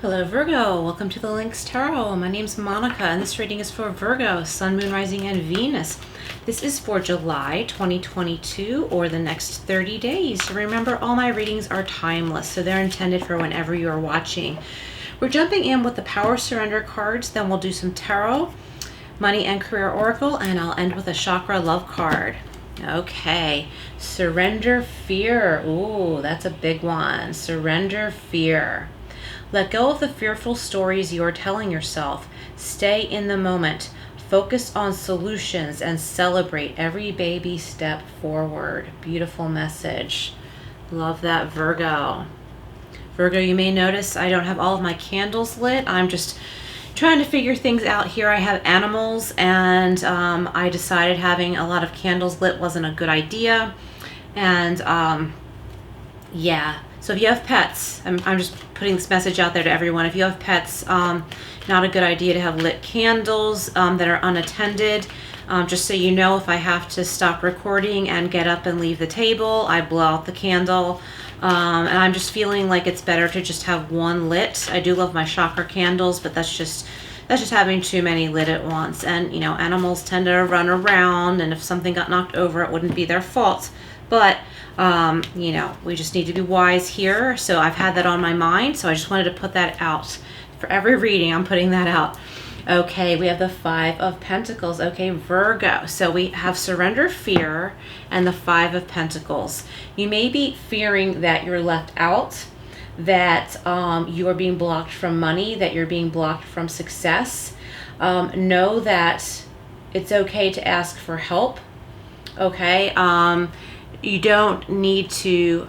Hello Virgo, welcome to the Lynx Tarot. My name's Monica and this reading is for Virgo, Sun, Moon, Rising, and Venus. This is for July 2022 or the next 30 days. Remember, all my readings are timeless, so they're intended for whenever you are watching. We're jumping in with the Power Surrender cards, then we'll do some Tarot, Money and Career Oracle, and I'll end with a Chakra Love card. Okay, Surrender Fear. Ooh, that's a big one. Surrender Fear. Let go of the fearful stories you are telling yourself. Stay in the moment. Focus on solutions and celebrate every baby step forward. Beautiful message. Love that, Virgo. Virgo, you may notice I don't have all of my candles lit. I'm just trying to figure things out here. I have animals and I decided having a lot of candles lit wasn't a good idea. And yeah. So if you have pets, I'm just putting this message out there to everyone. If you have pets, not a good idea to have lit candles that are unattended. Just so you know, if I have to stop recording and get up and leave the table, I blow out the candle. And I'm just feeling like it's better to just have one lit. I do love my chakra candles, but that's just having too many lit at once. And you know, animals tend to run around, and if something got knocked over, it wouldn't be their fault. But you know, we just need to be wise here. So I've had that on my mind, so I just wanted to put that out. For every reading, I'm putting that out. Okay, we have the Five of Pentacles. Okay, Virgo. So we have Surrender Fear and the Five of Pentacles. You may be fearing that you're left out, that you are being blocked from money, that you're being blocked from success. Know that it's okay to ask for help. Okay, you don't need to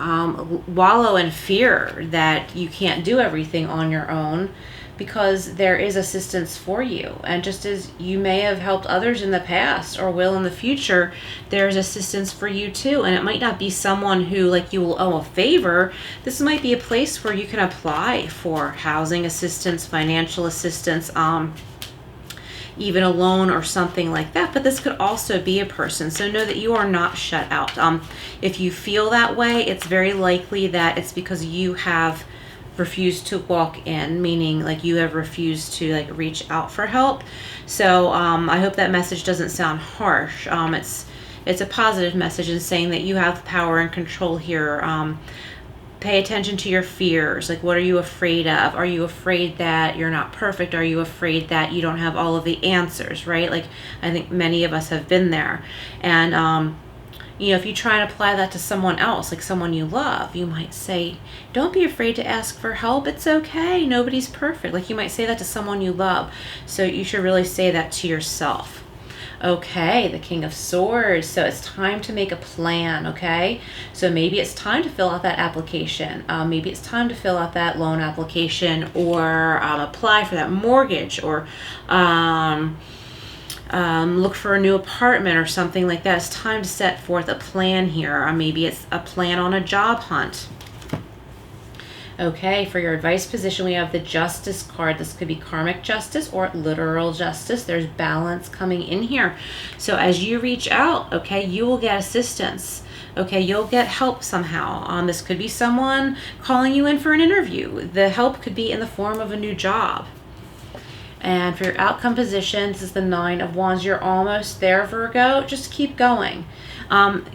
wallow in fear that you can't do everything on your own, because there is assistance for you. And just as you may have helped others in the past or will in the future, there's assistance for you too. And it might not be someone who like you will owe a favor. This might be a place where you can apply for housing assistance, financial assistance, even a loan or something like that. But this could also be a person, so know that you are not shut out. If you feel that way, it's very likely that it's because you have refused to walk in, meaning like you have refused to like reach out for help. So I hope that message doesn't sound harsh. It's a positive message in saying that you have power and control here. Pay attention to your fears. Like, what are you afraid of? Are you afraid that you're not perfect? Are you afraid that you don't have all of the answers, right? Like, I think many of us have been there. And, you know, if you try and apply that to someone else, like someone you love, you might say, don't be afraid to ask for help. It's okay. Nobody's perfect. Like, you might say that to someone you love. So you should really say that to yourself. Okay, the King of Swords. So it's time to make a plan, okay? So maybe it's time to fill out that application. Maybe it's time to fill out that loan application, or apply for that mortgage, or look for a new apartment or something like that. It's time to set forth a plan here. Or maybe it's a plan on a job hunt. Okay, for your advice position, we have the Justice card. This could be karmic justice or literal justice. There's balance coming in here. So as you reach out, okay, you will get assistance. Okay, you'll get help somehow. This could be someone calling you in for an interview. The help could be in the form of a new job. And for your outcome position, this is the Nine of Wands. You're almost there, Virgo. Just keep going.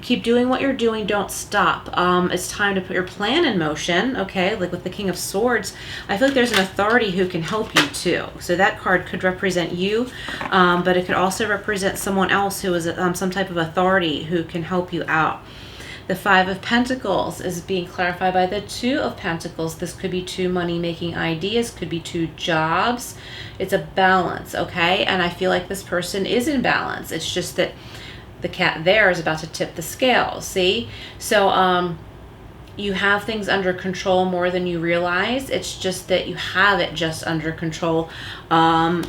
Keep doing what you're doing. Don't stop. It's time to put your plan in motion, okay? Like with the King of Swords, I feel like there's an authority who can help you too. So that card could represent you, but it could also represent someone else who is some type of authority who can help you out. The Five of Pentacles is being clarified by the Two of Pentacles. This could be two money-making ideas, could be two jobs. It's a balance, okay? And I feel like this person is in balance. It's just that the cat there is about to tip the scales, see? So you have things under control more than you realize. It's just that you have it just under control. And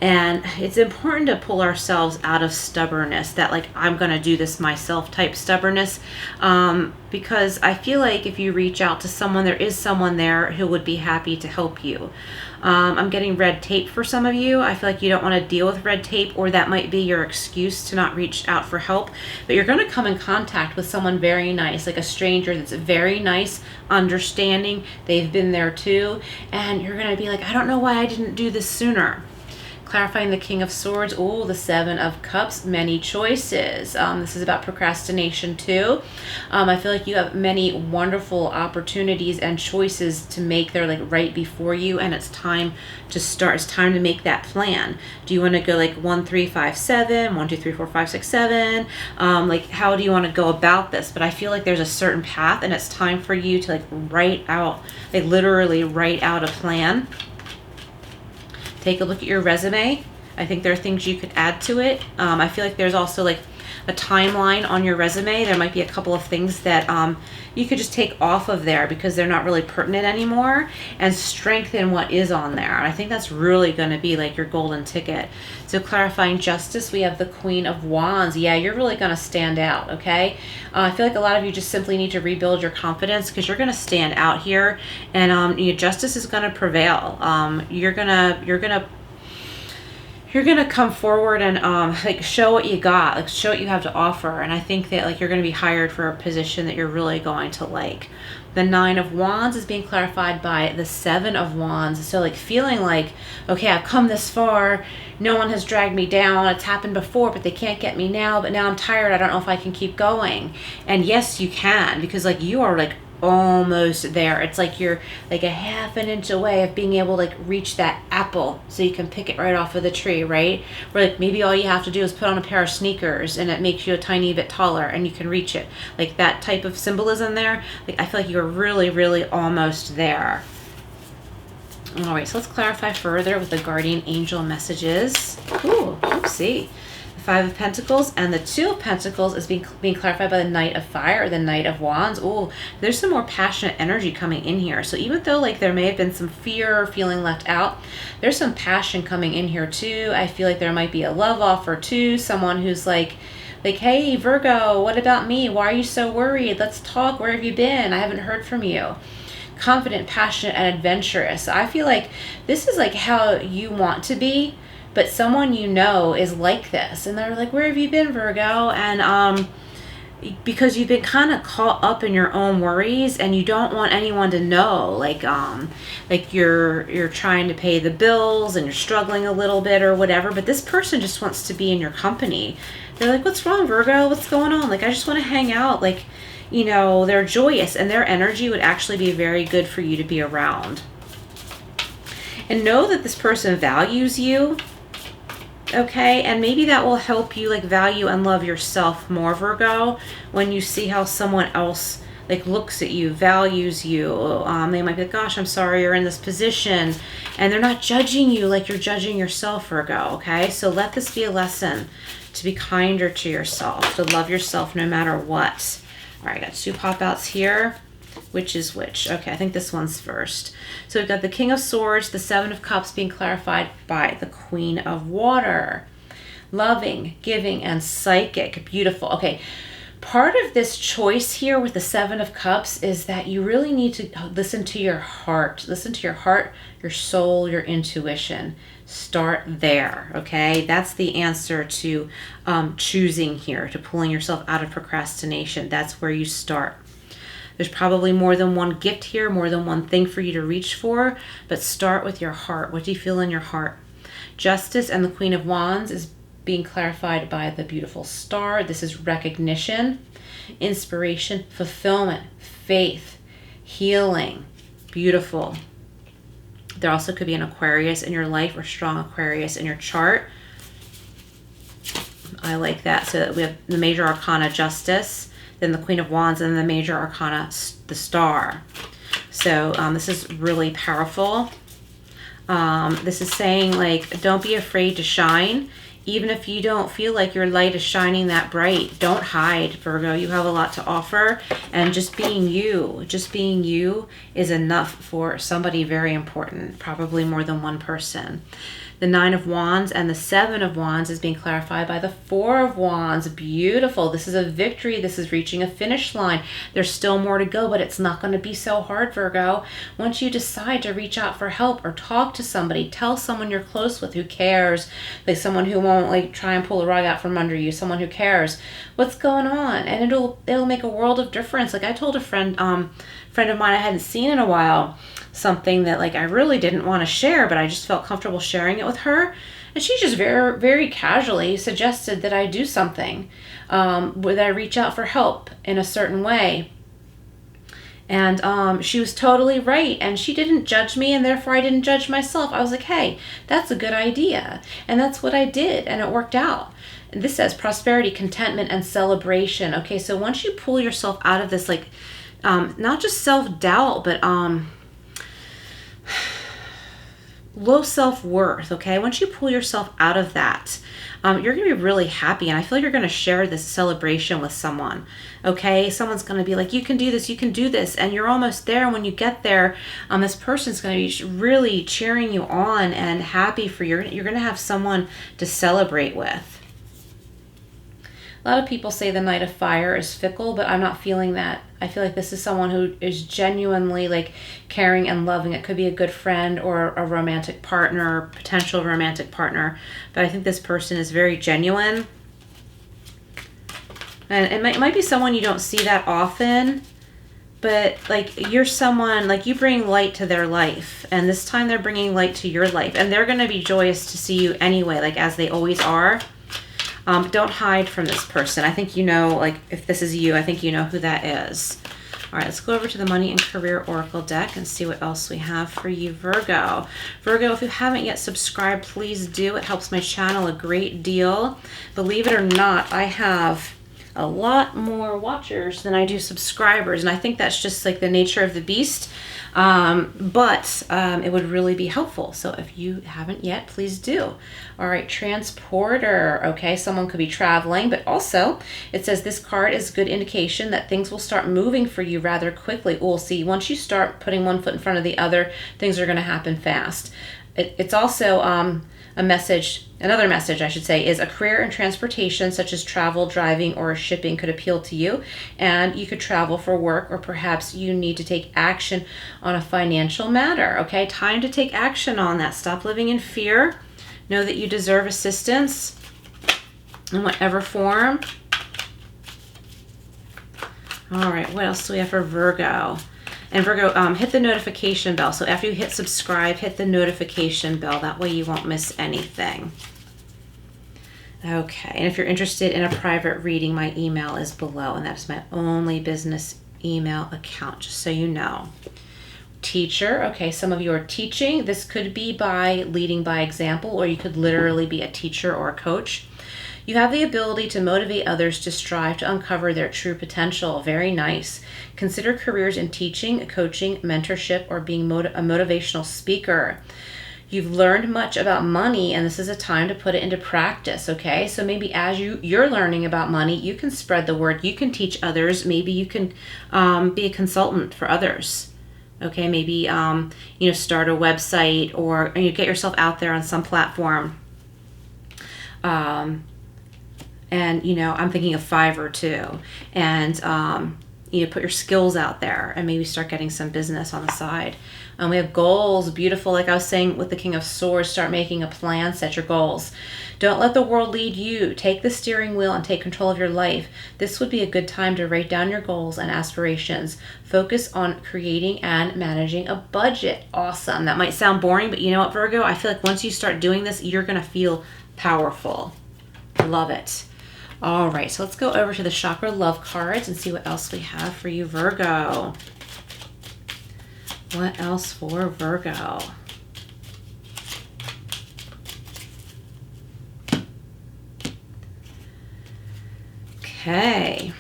And it's important to pull ourselves out of stubbornness, that like, I'm going to do this myself type stubbornness. Because I feel like if you reach out to someone, there is someone there who would be happy to help you. I'm getting red tape for some of you. I feel like you don't want to deal with red tape, or that might be your excuse to not reach out for help. But you're going to come in contact with someone very nice, like a stranger that's very nice, understanding. They've been there too. And you're going to be like, I don't know why I didn't do this sooner. Clarifying the King of Swords. Oh, the Seven of Cups, many choices. This is about procrastination too. I feel like you have many wonderful opportunities and choices to make. They're like right before you, and it's time to start. It's time to make that plan. Do you want to go like 1, 3, 5, 7, 1, 2, 3, 4, 5, 6, 7? Like, how do you want to go about this? But I feel like there's a certain path, and it's time for you to like write out, like literally write out a plan. Take a look at your resume. I think there are things you could add to it. I feel like there's also like a timeline on your resume. There might be a couple of things that you could just take off of there because they're not really pertinent anymore, and strengthen what is on there. And I think that's really going to be like your golden ticket. So clarifying justice, we have the Queen of Wands. Yeah, you're really going to stand out, okay? I feel like a lot of you just simply need to rebuild your confidence, because you're going to stand out here, and your justice is going to prevail. You're gonna come forward and like show what you got, like show what you have to offer. And I think that like you're going to be hired for a position that you're really going to like. The Nine of Wands is being clarified by the Seven of Wands. So like feeling like, okay, I've come this far. No one has dragged me down. It's happened before, but they can't get me now. But now I'm tired. I don't know if I can keep going. And yes, you can, because like you are like almost there. It's like you're like a half an inch away of being able to like reach that apple so you can pick it right off of the tree, right? Where like maybe all you have to do is put on a pair of sneakers and it makes you a tiny bit taller and you can reach it. Like that type of symbolism there. Like I feel like you're really, really almost there. All right, so let's clarify further with the guardian angel messages. Ooh, oopsie. Five of Pentacles and the Two of Pentacles is being clarified by the Knight of Fire or the Knight of Wands. Oh, there's some more passionate energy coming in here. So even though like there may have been some fear or feeling left out, there's some passion coming in here too. I feel like there might be a love offer too. Someone who's like, hey, Virgo, what about me? Why are you so worried? Let's talk. Where have you been? I haven't heard from you. Confident, passionate, and adventurous. I feel like this is like how you want to be. But someone you know is like this, and they're like, where have you been, Virgo? And because you've been kind of caught up in your own worries, and you don't want anyone to know, like you're trying to pay the bills and you're struggling a little bit or whatever, but this person just wants to be in your company. They're like, what's wrong, Virgo? What's going on? Like, I just want to hang out. Like, you know, they're joyous, and their energy would actually be very good for you to be around. And know that this person values you. Okay, and maybe that will help you like value and love yourself more, Virgo, when you see how someone else like looks at you, values you. They might be like, gosh, I'm sorry you're in this position, and they're not judging you like you're judging yourself, Virgo. Okay, so let this be a lesson to be kinder to yourself, to love yourself no matter what. All right, I got two pop outs here. Which is which? Okay, I think this one's first. So we've got the King of Swords, the Seven of Cups being clarified by the Queen of Water. Loving, giving, and psychic. Beautiful. Okay, part of this choice here with the Seven of Cups is that you really need to listen to your heart. Listen to your heart, your soul, your intuition. Start there, okay? That's the answer to choosing here, to pulling yourself out of procrastination. That's where you start. There's probably more than one gift here, more than one thing for you to reach for, but start with your heart. What do you feel in your heart? Justice and the Queen of Wands is being clarified by the beautiful star. This is recognition, inspiration, fulfillment, faith, healing. Beautiful. There also could be an Aquarius in your life or strong Aquarius in your chart. I like that. So we have the major arcana, Justice, then the Queen of Wands, and then the major arcana, the Star. So this is really powerful. This is saying, like, don't be afraid to shine. Even if you don't feel like your light is shining that bright, don't hide, Virgo. You have a lot to offer, and just being you is enough for somebody very important, probably more than one person. The 9 of Wands and the 7 of Wands is being clarified by the 4 of Wands. Beautiful. This is a victory. This is reaching a finish line. There's still more to go, but it's not going to be so hard, Virgo. Once you decide to reach out for help or talk to somebody, tell someone you're close with who cares, like someone who won't like try and pull a rug out from under you, someone who cares what's going on, and it'll make a world of difference. Like I told a friend of mine I hadn't seen in a while, something that like I really didn't want to share, but I just felt comfortable sharing it with her, and she just very, very casually suggested that I do something, that I reach out for help in a certain way. And she was totally right, and she didn't judge me, and therefore I didn't judge myself. I was like, hey, that's a good idea, and that's what I did, and it worked out. And this says prosperity, contentment, and celebration. Okay, so once you pull yourself out of this, like not just self-doubt, but low self-worth, okay? Once you pull yourself out of that, you're going to be really happy, and I feel like you're going to share this celebration with someone, okay? Someone's going to be like, you can do this, and you're almost there, and when you get there, this person's going to be really cheering you on and happy for you. You're going to have someone to celebrate with. A lot of people say the Knight of Fire is fickle, but I'm not feeling that. I feel like this is someone who is genuinely like caring and loving. It could be a good friend or a romantic partner, potential romantic partner. But I think this person is very genuine. And it might be someone you don't see that often, but like you're someone, like you bring light to their life. And this time they're bringing light to your life. And they're going to be joyous to see you anyway, like as they always are. Don't hide from this person. I think you know, like if this is you, I think you know who that is. All right, let's go over to the Money and Career Oracle deck and see what else we have for you, Virgo. Virgo, if you haven't yet subscribed, please do. It helps my channel a great deal. Believe it or not, I have a lot more watchers than I do subscribers, and I think that's just like the nature of the beast. But it would really be helpful. So if you haven't yet, please do. All right, transporter. Okay, someone could be traveling, but also it says this card is a good indication that things will start moving for you rather quickly. We'll see. Once you start putting one foot in front of the other, things are going to happen fast. It's also a message, another message I should say, is a career in transportation such as travel, driving, or shipping could appeal to you, and you could travel for work, or perhaps you need to take action on a financial matter. Okay, time to take action on that. Stop living in fear. Know that you deserve assistance in whatever form. All right, what else do we have for Virgo? And Virgo, hit the notification bell. So after you hit subscribe, hit the notification bell. That way you won't miss anything. Okay, and if you're interested in a private reading, my email is below, and that's my only business email account, just so you know. Teacher, okay, some of you are teaching. This could be by leading by example, or you could literally be a teacher or a coach. You have the ability to motivate others to strive to uncover their true potential. Very nice. Consider careers in teaching, coaching, mentorship, or being a motivational speaker. You've learned much about money, and this is a time to put it into practice, okay? So maybe as you're learning about money, you can spread the word. You can teach others. Maybe you can be a consultant for others, okay? Maybe, start a website, or get yourself out there on some platform. And, I'm thinking of Fiverr too. And, put your skills out there and maybe start getting some business on the side. We have goals, beautiful. Like I was saying with the King of Swords, start making a plan, set your goals. Don't let the world lead you. Take the steering wheel and take control of your life. This would be a good time to write down your goals and aspirations. Focus on creating and managing a budget. Awesome. That might sound boring, but you know what, Virgo? I feel like once you start doing this, you're going to feel powerful. Love it. All right, so let's go over to the Chakra Love cards and see what else we have for you, Virgo. What else for Virgo? Okay.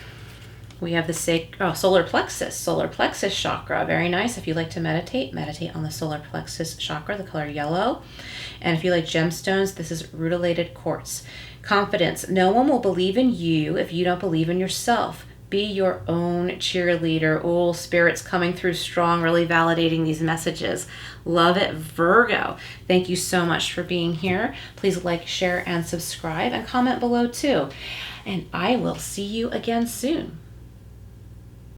We have the solar plexus chakra. Very nice. If you like to meditate on the solar plexus chakra, the color yellow. And if you like gemstones, this is rutilated quartz. Confidence. No one will believe in you if you don't believe in yourself. Be your own cheerleader. Oh, Spirit's coming through strong, really validating these messages. Love it, Virgo. Thank you so much for being here. Please like, share, and subscribe, and comment below too. And I will see you again soon.